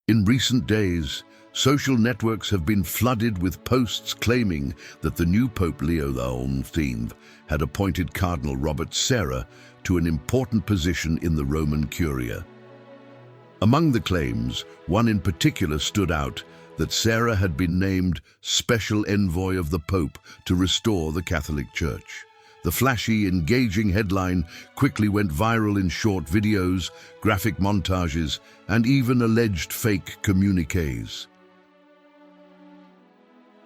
In recent days, social networks have been flooded with posts claiming that the new Pope Leo XIII had appointed Cardinal Robert Serra to an important position in the Roman Curia. Among the claims, one in particular stood out, that Serra had been named Special Envoy of the Pope to restore the Catholic Church. The flashy, engaging headline quickly went viral in short videos, graphic montages, and even alleged fake communiques.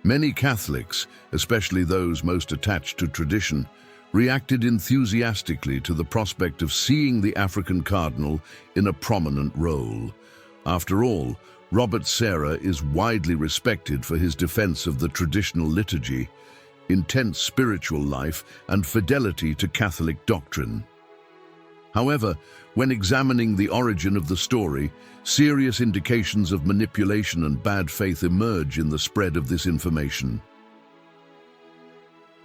Many Catholics, especially those most attached to tradition, reacted enthusiastically to the prospect of seeing the African cardinal in a prominent role. After all, Robert Serra is widely respected for his defense of the traditional liturgy, intense spiritual life, and fidelity to Catholic doctrine. However, when examining the origin of the story, serious indications of manipulation and bad faith emerge in the spread of this information.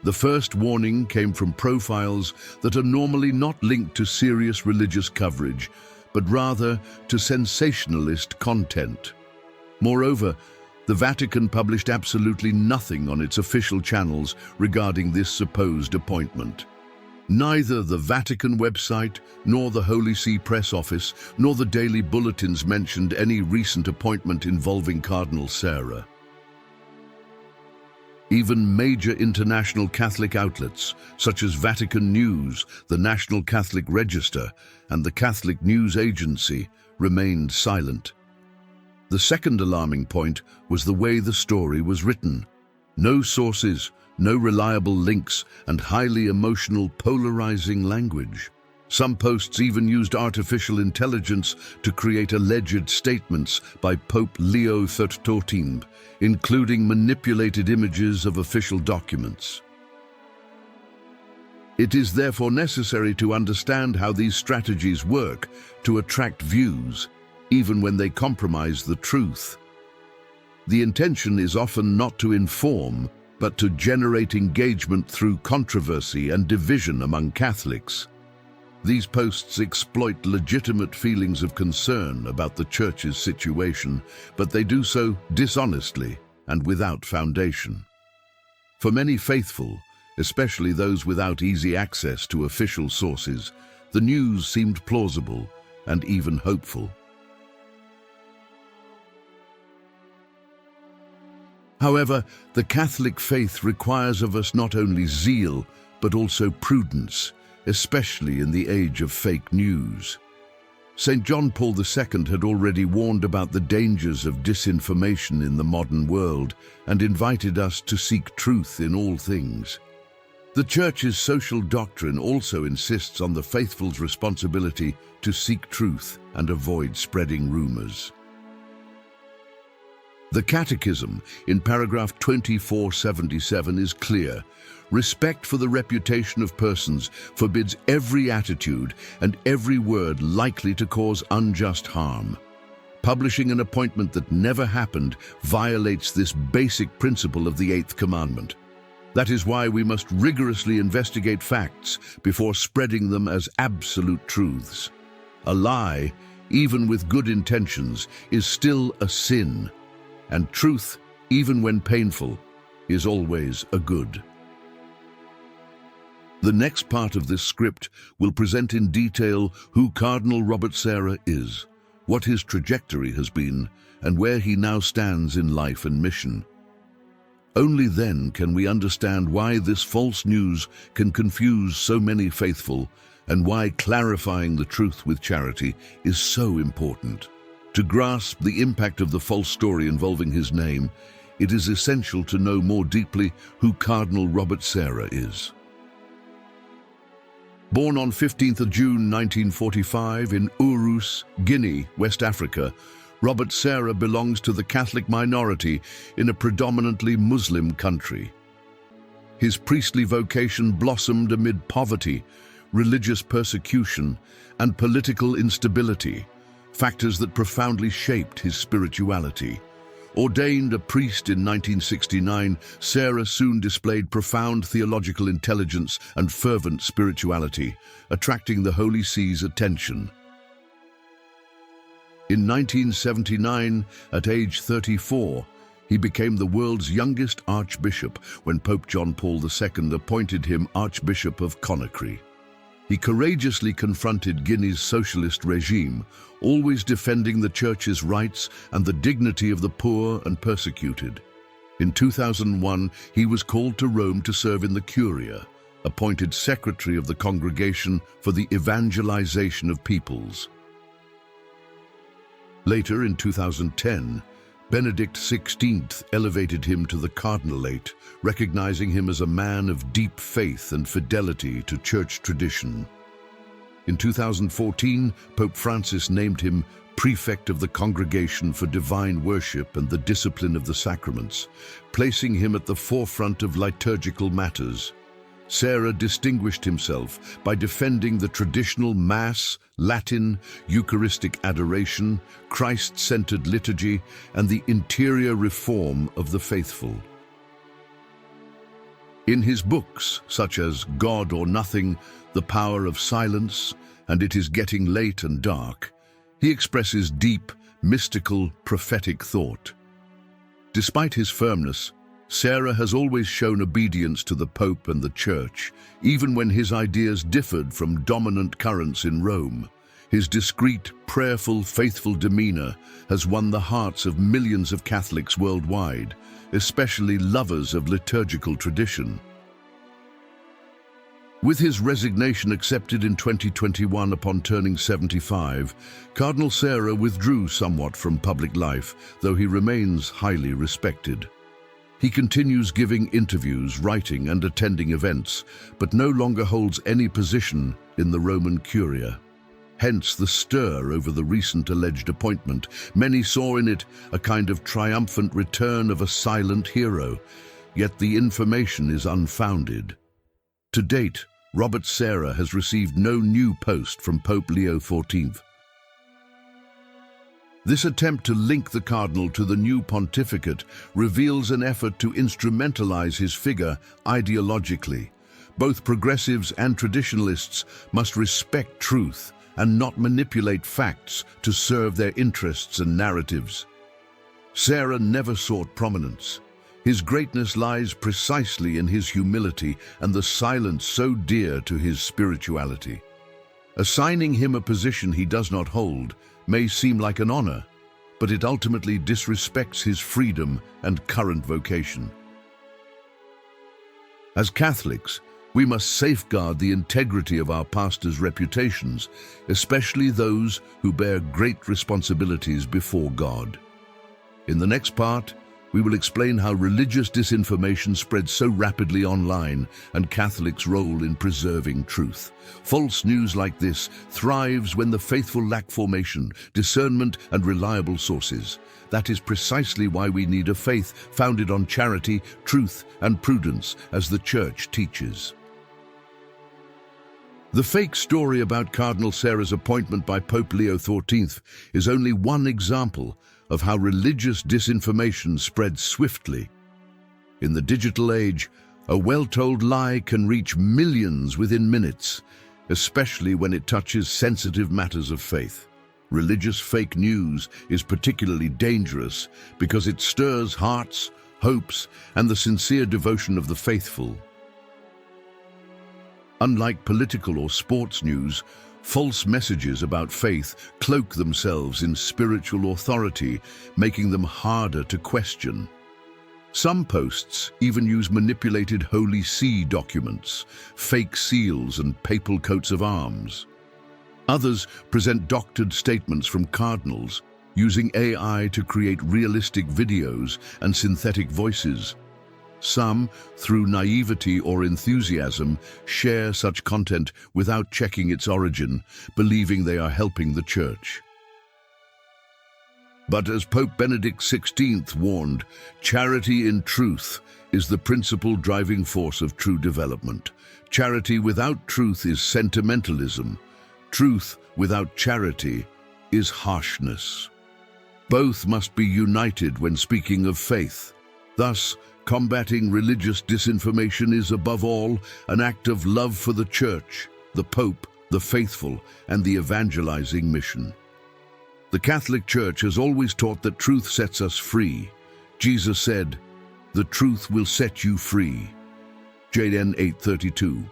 The first warning came from profiles that are normally not linked to serious religious coverage, but rather to sensationalist content. Moreover, the Vatican published absolutely nothing on its official channels regarding this supposed appointment. Neither the Vatican website, nor the Holy See press office, nor the daily bulletins mentioned any recent appointment involving Cardinal Serra. Even major international Catholic outlets, such as Vatican News, the National Catholic Register, and the Catholic News Agency, remained silent. The second alarming point was the way the story was written. No sources, no reliable links, and highly emotional, polarizing language. Some posts even used artificial intelligence to create alleged statements by Pope Leo XIII, including manipulated images of official documents. It is therefore necessary to understand how these strategies work to attract views, even when they compromise the truth. The intention is often not to inform, but to generate engagement through controversy and division among Catholics. These posts exploit legitimate feelings of concern about the Church's situation, but they do so dishonestly and without foundation. For many faithful, especially those without easy access to official sources, the news seemed plausible and even hopeful. However, the Catholic faith requires of us not only zeal, but also prudence, especially in the age of fake news. St. John Paul II had already warned about the dangers of disinformation in the modern world and invited us to seek truth in all things. The Church's social doctrine also insists on the faithful's responsibility to seek truth and avoid spreading rumors. The Catechism, in paragraph 2477, is clear. Respect for the reputation of persons forbids every attitude and every word likely to cause unjust harm. Publishing an appointment that never happened violates this basic principle of the Eighth Commandment. That is why we must rigorously investigate facts before spreading them as absolute truths. A lie, even with good intentions, is still a sin. And truth, even when painful, is always a good. The next part of this script will present in detail who Cardinal Robert Serra is, what his trajectory has been, and where he now stands in life and mission. Only then can we understand why this false news can confuse so many faithful, and why clarifying the truth with charity is so important. To grasp the impact of the false story involving his name, it is essential to know more deeply who Cardinal Robert Serra is. Born on 15th of June 1945 in Urus, Guinea, West Africa, Robert Serra belongs to the Catholic minority in a predominantly Muslim country. His priestly vocation blossomed amid poverty, religious persecution, and political instability, factors that profoundly shaped his spirituality. Ordained a priest in 1969, Serra soon displayed profound theological intelligence and fervent spirituality, attracting the Holy See's attention. In 1979, at age 34, he became the world's youngest archbishop when Pope John Paul II appointed him Archbishop of Conakry. He courageously confronted Guinea's socialist regime, always defending the church's rights and the dignity of the poor and persecuted. In 2001, he was called to Rome to serve in the Curia, appointed secretary of the Congregation for the Evangelization of Peoples. Later, in 2010, Benedict XVI elevated him to the cardinalate, recognizing him as a man of deep faith and fidelity to church tradition. In 2014, Pope Francis named him Prefect of the Congregation for Divine Worship and the Discipline of the Sacraments, placing him at the forefront of liturgical matters. Serra distinguished himself by defending the traditional Mass, Latin, Eucharistic adoration, Christ-centered liturgy, and the interior reform of the faithful. In his books, such as God or Nothing, The Power of Silence, and It Is Getting Late and Dark, he expresses deep, mystical, prophetic thought. Despite his firmness, Serra has always shown obedience to the Pope and the Church, even when his ideas differed from dominant currents in Rome. His discreet, prayerful, faithful demeanor has won the hearts of millions of Catholics worldwide, especially lovers of liturgical tradition. With his resignation accepted in 2021 upon turning 75, Cardinal Serra withdrew somewhat from public life, though he remains highly respected. He continues giving interviews, writing, and attending events, but no longer holds any position in the Roman Curia. Hence the stir over the recent alleged appointment. Many saw in it a kind of triumphant return of a silent hero, yet the information is unfounded. To date, Robert Serra has received no new post from Pope Leo XIV. This attempt to link the cardinal to the new pontificate reveals an effort to instrumentalize his figure ideologically. Both progressives and traditionalists must respect truth and not manipulate facts to serve their interests and narratives. Serra never sought prominence. His greatness lies precisely in his humility and the silence so dear to his spirituality. Assigning him a position he does not hold may seem like an honor, but it ultimately disrespects his freedom and current vocation. As Catholics, we must safeguard the integrity of our pastors' reputations, especially those who bear great responsibilities before God. In the next part, we will explain how religious disinformation spreads so rapidly online and Catholics' role in preserving truth. False news like this thrives when the faithful lack formation, discernment, and reliable sources. That is precisely why we need a faith founded on charity, truth, and prudence, as the Church teaches. The fake story about Cardinal Serra's appointment by Pope Leo XIV is only one example of how religious disinformation spreads swiftly. In the digital age, a well-told lie can reach millions within minutes, especially when it touches sensitive matters of faith. Religious fake news is particularly dangerous because it stirs hearts, hopes, and the sincere devotion of the faithful. Unlike political or sports news, false messages about faith cloak themselves in spiritual authority, making them harder to question. Some posts even use manipulated Holy See documents, fake seals, and papal coats of arms. Others present doctored statements from cardinals, using AI to create realistic videos and synthetic voices. Some, through naivety or enthusiasm, share such content without checking its origin, believing they are helping the Church. But as Pope Benedict XVI warned, charity in truth is the principal driving force of true development. Charity without truth is sentimentalism. Truth without charity is harshness. Both must be united when speaking of faith. Thus, combating religious disinformation is above all an act of love for the Church, the Pope, the faithful, and the evangelizing mission. The Catholic Church has always taught that truth sets us free. Jesus said, "The truth will set you free." John 8:32.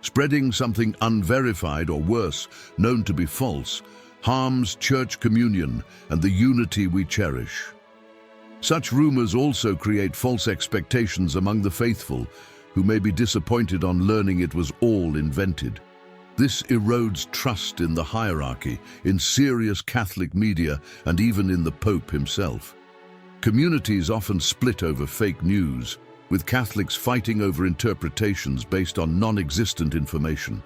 Spreading something unverified or worse, known to be false, harms church communion and the unity we cherish. Such rumors also create false expectations among the faithful, who may be disappointed on learning it was all invented. This erodes trust in the hierarchy, in serious Catholic media, and even in the Pope himself. Communities often split over fake news, with Catholics fighting over interpretations based on non-existent information.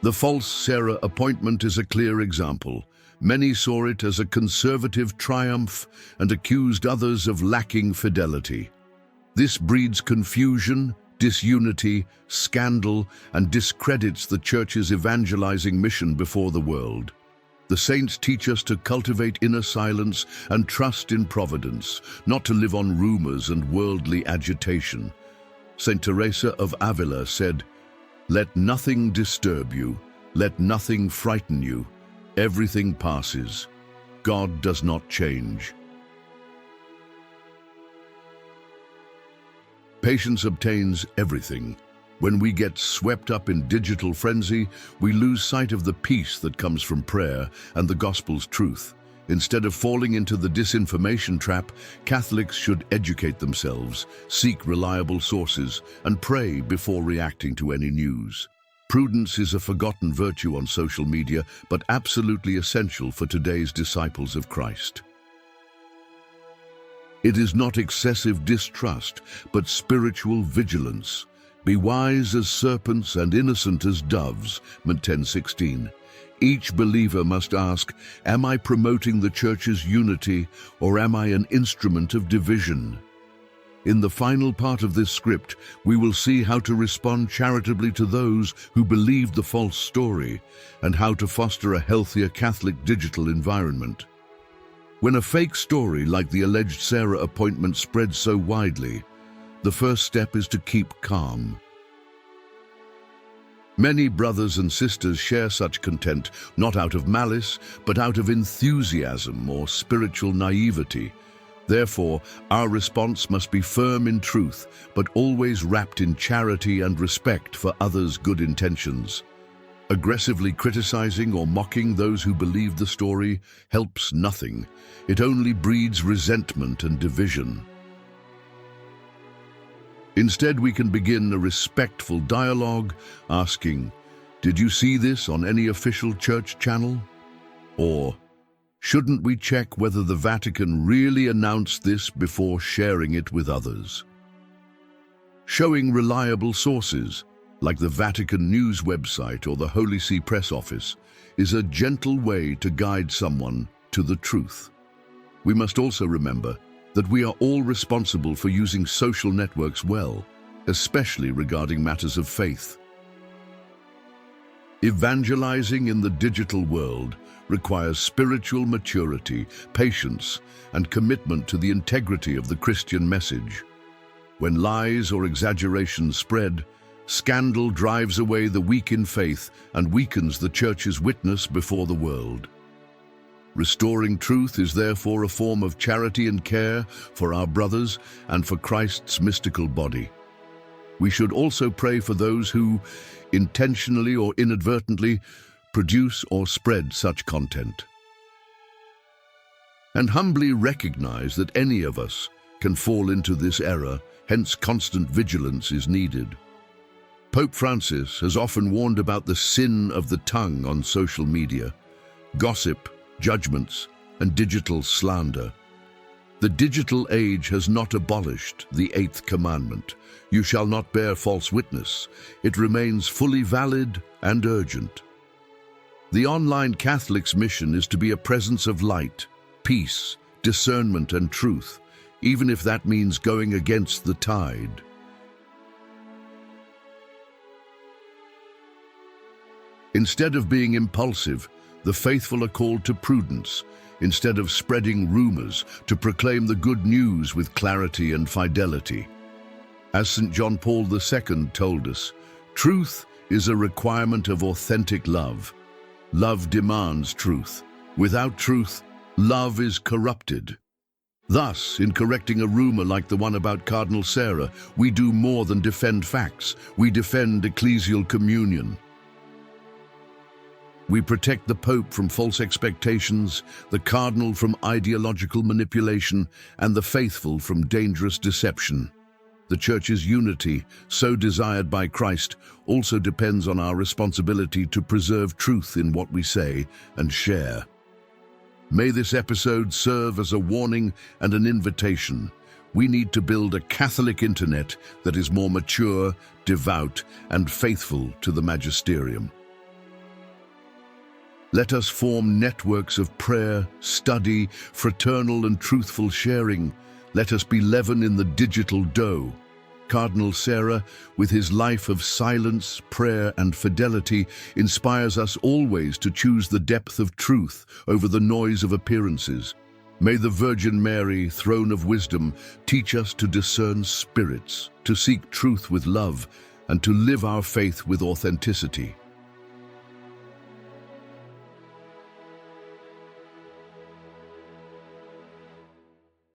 The false Sarah appointment is a clear example. Many saw it as a conservative triumph and accused others of lacking fidelity. This breeds confusion, disunity, scandal, and discredits the Church's evangelizing mission before the world. The saints teach us to cultivate inner silence and trust in providence, not to live on rumors and worldly agitation. Saint Teresa of Avila said, "Let nothing disturb you, let nothing frighten you. Everything passes. God does not change." Patience obtains everything. When we get swept up in digital frenzy, we lose sight of the peace that comes from prayer and the gospel's truth. Instead of falling into the disinformation trap, Catholics should educate themselves, seek reliable sources, and pray before reacting to any news. Prudence is a forgotten virtue on social media, but absolutely essential for today's disciples of Christ. It is not excessive distrust, but spiritual vigilance. Be wise as serpents and innocent as doves, Matt 10:16. Each believer must ask, am I promoting the Church's unity, or am I an instrument of division? In the final part of this script, we will see how to respond charitably to those who believed the false story, and how to foster a healthier Catholic digital environment. When a fake story like the alleged Sarah appointment spreads so widely, the first step is to keep calm. Many brothers and sisters share such content not out of malice, but out of enthusiasm or spiritual naivety. Therefore, our response must be firm in truth, but always wrapped in charity and respect for others' good intentions. Aggressively criticizing or mocking those who believe the story helps nothing. It only breeds resentment and division. Instead, we can begin a respectful dialogue, asking, "Did you see this on any official church channel?" Or, "Shouldn't we check whether the Vatican really announced this before sharing it with others?" Showing reliable sources, like the Vatican News website or the Holy See Press Office, is a gentle way to guide someone to the truth. We must also remember that we are all responsible for using social networks well, especially regarding matters of faith. Evangelizing in the digital world requires spiritual maturity, patience, and commitment to the integrity of the Christian message. When lies or exaggerations spread, scandal drives away the weak in faith and weakens the Church's witness before the world. Restoring truth is therefore a form of charity and care for our brothers and for Christ's mystical body. We should also pray for those who, intentionally or inadvertently, produce or spread such content. And humbly recognize that any of us can fall into this error, hence constant vigilance is needed. Pope Francis has often warned about the sin of the tongue on social media, gossip, judgments, and digital slander. The digital age has not abolished the 8th commandment, "You shall not bear false witness." It remains fully valid and urgent. The online Catholic's mission is to be a presence of light, peace, discernment, and truth, even if that means going against the tide. Instead of being impulsive, the faithful are called to prudence. Instead of spreading rumors, to proclaim the good news with clarity and fidelity. As St. John Paul II told us, truth is a requirement of authentic love. Love demands truth. Without truth, love is corrupted. Thus, in correcting a rumor like the one about Cardinal Sarah, we do more than defend facts. We defend ecclesial communion. We protect the Pope from false expectations, the Cardinal from ideological manipulation, and the faithful from dangerous deception. The Church's unity, so desired by Christ, also depends on our responsibility to preserve truth in what we say and share. May this episode serve as a warning and an invitation. We need to build a Catholic internet that is more mature, devout, and faithful to the Magisterium. Let us form networks of prayer, study, fraternal and truthful sharing. Let us be leaven in the digital dough. Cardinal Sarah, with his life of silence, prayer, and fidelity, inspires us always to choose the depth of truth over the noise of appearances. May the Virgin Mary, throne of wisdom, teach us to discern spirits, to seek truth with love, and to live our faith with authenticity.